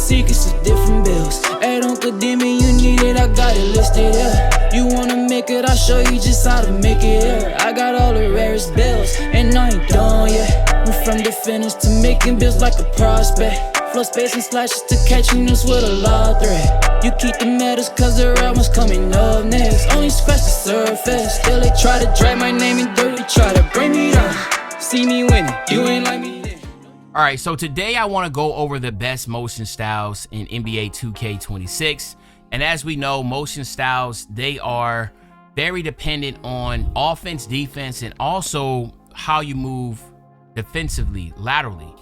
secrets of different bills. At Uncle Demon, you need it, I got it listed here. You wanna make it, I'll show you just how to make it here. I got all the rarest bills, and I ain't done yet. Went from defenders to making bills like a prospect. Flow space and slashes to catching us with a law threat. You keep the medals cause the right one's coming up next. Only scratch the surface. Still they try to drag my name in dirt, they try to bring me down. See me winning, you ain't like me then. All right, so today I want to go over the best motion styles in NBA 2K26. And as we know, motion styles, they are very dependent on offense, defense, and also how you move defensively, laterally.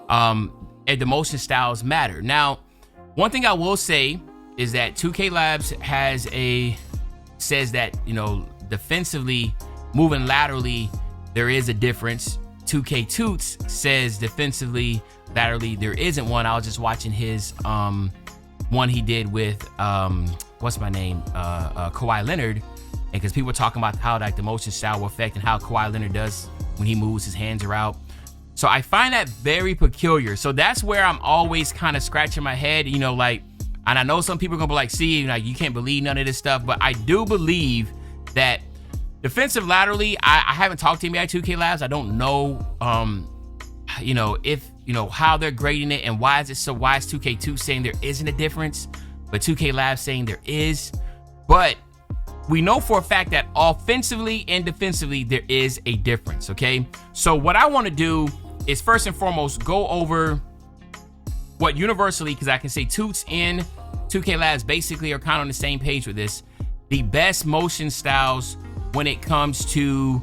And the motion styles matter. Now, one thing I will say is that 2K Labs says that, you know, defensively, moving laterally, there is a difference. 2K Toots says defensively, laterally, there isn't one. I was just watching his one he did with Kawhi Leonard, and because people were talking about how like the motion style will affect and how Kawhi Leonard does when he moves, his hands are out. So I find that very peculiar. So that's where I'm always kind of scratching my head, you know, like, and I know some people are gonna be like, see, like, you can't believe none of this stuff, but I do believe that defensive laterally, I haven't talked to NBA 2K Labs. I don't know, you know, if, you know, how they're grading it and why is 2K2 saying there isn't a difference, but 2K Labs saying there is. But we know for a fact that offensively and defensively, there is a difference, okay? So what I want to do is first and foremost, go over what universally, because I can say Toots and 2K Labs basically are kind of on the same page with this, the best motion styles when it comes to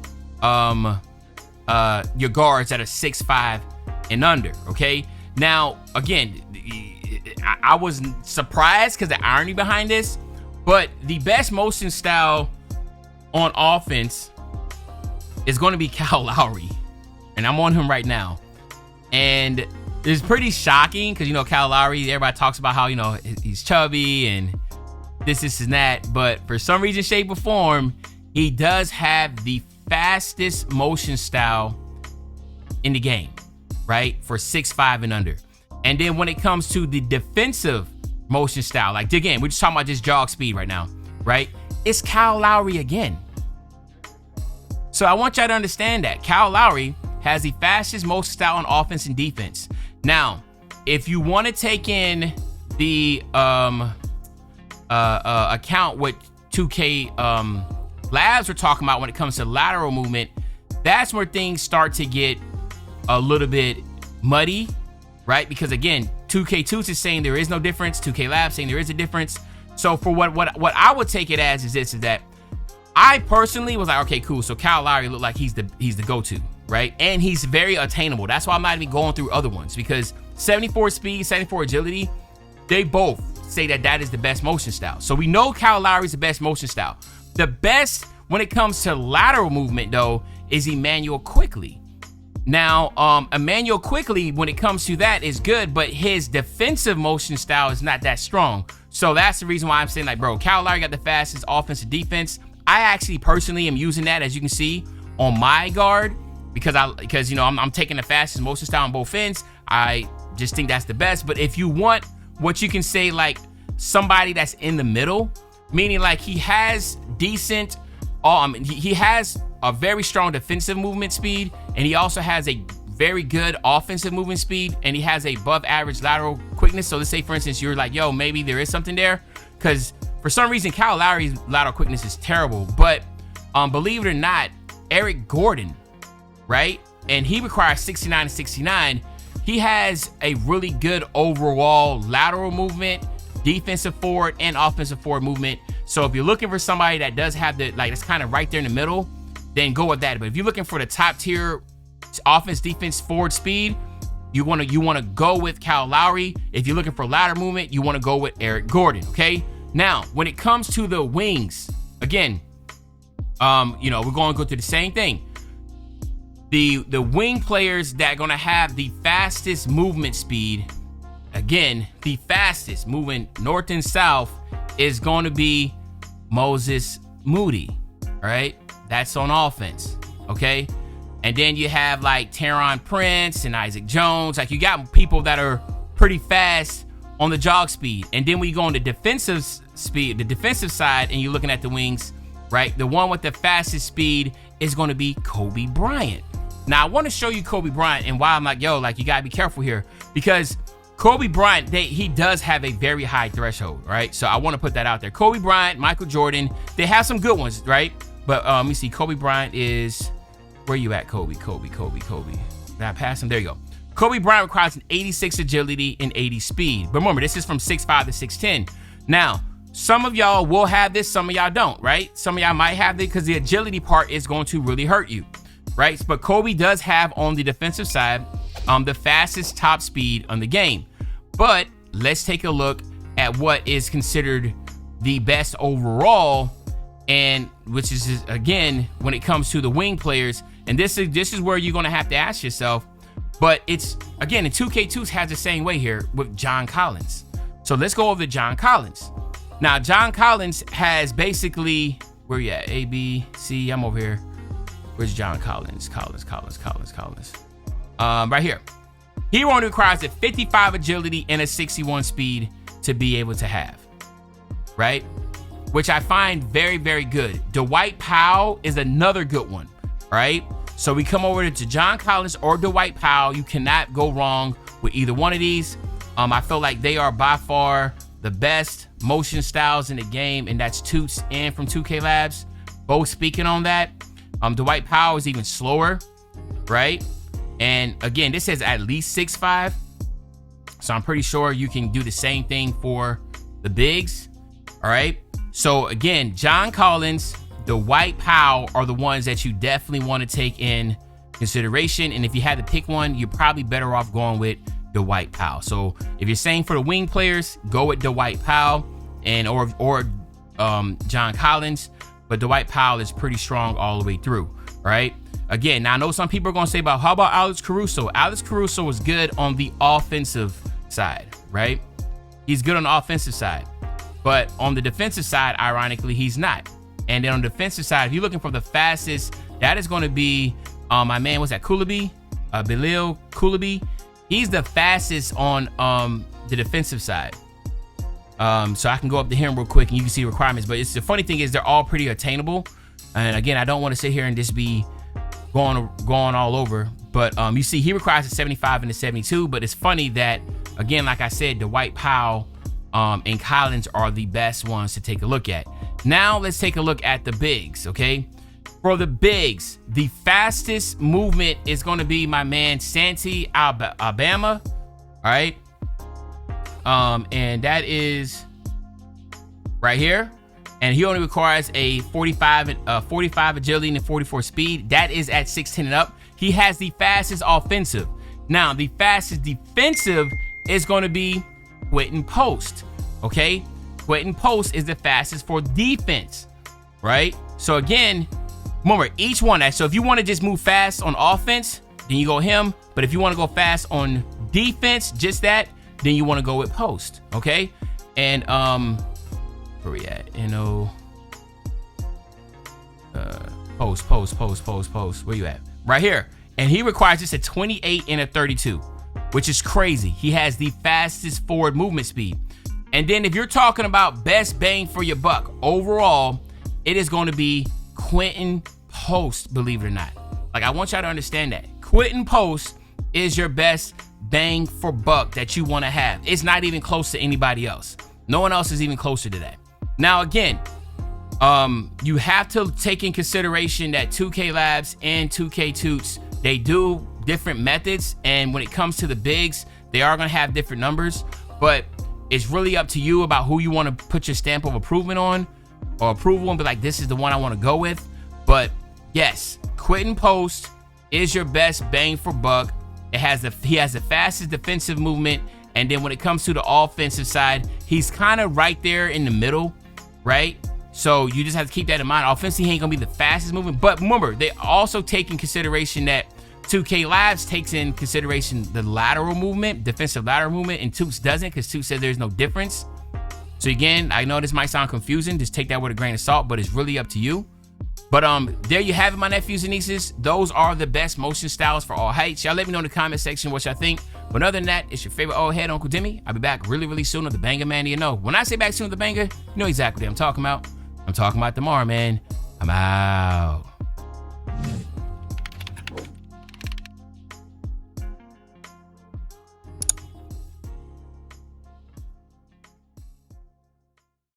your guards that are 6'5" and under, okay? Now, again, I was surprised because the irony behind this, but the best motion style on offense is going to be Kyle Lowry. And I'm on him right now. And it's pretty shocking because, you know, Kyle Lowry, everybody talks about how, you know, he's chubby and this and that. But for some reason, shape, or form, he does have the fastest motion style in the game, right? For 6'5" and under. And then when it comes to the defensive motion style, like, again, we're just talking about just jog speed right now, right? It's Kyle Lowry again. So I want y'all to understand that Kyle Lowry has the fastest motion style on offense and defense. Now, if you want to take in the account what 2K Labs are talking about when it comes to lateral movement, that's where things start to get a little bit muddy, right? Because again, 2K Toots is saying there is no difference. 2K Labs saying there is a difference. So for what I would take it as is this, is that I personally was like, okay, cool. So Kyle Lowry looked like he's the go-to, right? And he's very attainable. That's why I'm not even going through other ones, because 74 speed, 74 agility, they both say that is the best motion style. So we know Kyle Lowry is the best motion style. The best when it comes to lateral movement, though, is Immanuel Quickley. Now, Immanuel Quickley, when it comes to that, is good, but his defensive motion style is not that strong. So that's the reason why I'm saying, like, bro, Kyle Lowry got the fastest offensive defense. I actually personally am using that, as you can see, on my guard, because you know, I'm taking the fastest motion style on both ends. I just think that's the best. But if you want what you can say, like, somebody that's in the middle, meaning like he has decent, he has a very strong defensive movement speed, and he also has a very good offensive movement speed, and he has a above average lateral quickness. So let's say, for instance, you're like, yo, maybe there is something there, because for some reason Kyle Lowry's lateral quickness is terrible. But believe it or not, Eric Gordon, right? And he requires 69 and 69. He has a really good overall lateral movement, defensive forward and offensive forward movement. So if you're looking for somebody that does have the, like, it's kind of right there in the middle, then go with that. But if you're looking for the top tier offense, defense, forward speed, you want to go with Kyle Lowry. If you're looking for lateral movement, you want to go with Eric Gordon. Okay. Now, when it comes to the wings, again, you know, we're going to go through the same thing. The wing players that are going to have the fastest movement speed, again, the fastest moving north and south, is going to be Moses Moody, right? That's on offense, okay? And then you have like Taron Prince and Isaac Jones. Like, you got people that are pretty fast on the jog speed. And then when you go on the defensive speed, the defensive side, and you're looking at the wings, right? The one with the fastest speed is going to be Kobe Bryant. Now, I want to show you Kobe Bryant and why I'm like, yo, like, you got to be careful here, because Kobe Bryant, he does have a very high threshold, right? So I want to put that out there. Kobe Bryant, Michael Jordan, they have some good ones, right? But let me see. Kobe Bryant is, where you at, Kobe? Did I pass him? There you go. Kobe Bryant requires an 86 agility and 80 speed. But remember, this is from 6'5" to 6'10". Now, some of y'all will have this, some of y'all don't, right? Some of y'all might have it because the agility part is going to really hurt you, right? But Kobe does have on the defensive side the fastest top speed on the game. But let's take a look at what is considered the best overall, and which is, again, when it comes to the wing players. And this is where you're going to have to ask yourself. But it's, again, the 2K2s has the same way here with John Collins. So let's go over to John Collins. Now, John Collins has basically, where you at? A, B, C, I'm over here. Where's John Collins? Collins. Right here. He only requires a 55 agility and a 61 speed to be able to have, right? Which I find very, very good. Dwight Powell is another good one, right? So we come over to John Collins or Dwight Powell. You cannot go wrong with either one of these. I feel like they are by far the best motion styles in the game, and that's Toots and from 2K Labs, both speaking on that. Dwight Powell is even slower, right? And again, this says at least 6'5", so I'm pretty sure you can do the same thing for the bigs, all right? So again, John Collins, Dwight Powell are the ones that you definitely want to take in consideration. And if you had to pick one, you're probably better off going with Dwight Powell. So if you're saying for the wing players, go with Dwight Powell and or John Collins. But Dwight Powell is pretty strong all the way through, right? Again, now I know some people are going to say about, how about Alex Caruso? Alex Caruso is good on the offensive side, right? He's good on the offensive side. But on the defensive side, ironically, he's not. And then on the defensive side, if you're looking for the fastest, that is going to be my man, what's that, Coulibaly? Bilal Coulibaly. He's the fastest on the defensive side. So I can go up to him real quick and you can see requirements. But it's the funny thing is they're all pretty attainable. And again, I don't want to sit here and just be going all over. But you see he requires a 75 and a 72. But it's funny that, again, like I said, Dwight Powell and Collins are the best ones to take a look at. Now let's take a look at the bigs, okay? For the bigs, the fastest movement is going to be my man Santi Aldama, all right? And that is right here. And he only requires a 45 agility and a 44 speed. That is at 6'10" and up. He has the fastest offensive. Now, the fastest defensive is going to be Quinten Post, okay? Quinten Post is the fastest for defense, right? So again, remember each one. So if you want to just move fast on offense, then you go him. But if you want to go fast on defense, just that, then you want to go with Post, okay? And where we at? Post. Where you at? Right here. And he requires just a 28 and a 32, which is crazy. He has the fastest forward movement speed. And then if you're talking about best bang for your buck overall, it is going to be Quinten Post, believe it or not. Like, I want y'all to understand that. Quinten Post is your best bang for buck that you want to have. It's not even close to anybody else. No one else is even closer to that. Now, again, you have to take in consideration that 2K Labs and 2K Toots, they do different methods. And when it comes to the bigs, they are going to have different numbers. But it's really up to you about who you want to put your stamp of approval on, or approval and be like, this is the one I want to go with. But yes, Quinten Post is your best bang for buck. He has the fastest defensive movement. And then when it comes to the offensive side, he's kind of right there in the middle, right? So you just have to keep that in mind. Offensively, he ain't going to be the fastest moving. But remember, they also take in consideration that 2K Labs takes in consideration the lateral movement, defensive lateral movement, and Toots doesn't, because Toots says there's no difference. So again, I know this might sound confusing. Just take that with a grain of salt, but it's really up to you. But there you have it, my nephews and nieces. Those are the best motion styles for all heights. Y'all let me know in the comment section what y'all think. But other than that, it's your favorite old head, Uncle Demi. I'll be back really, really soon with the banger, man. You know, when I say back soon with the banger, you know exactly what I'm talking about. I'm talking about tomorrow, man. I'm out.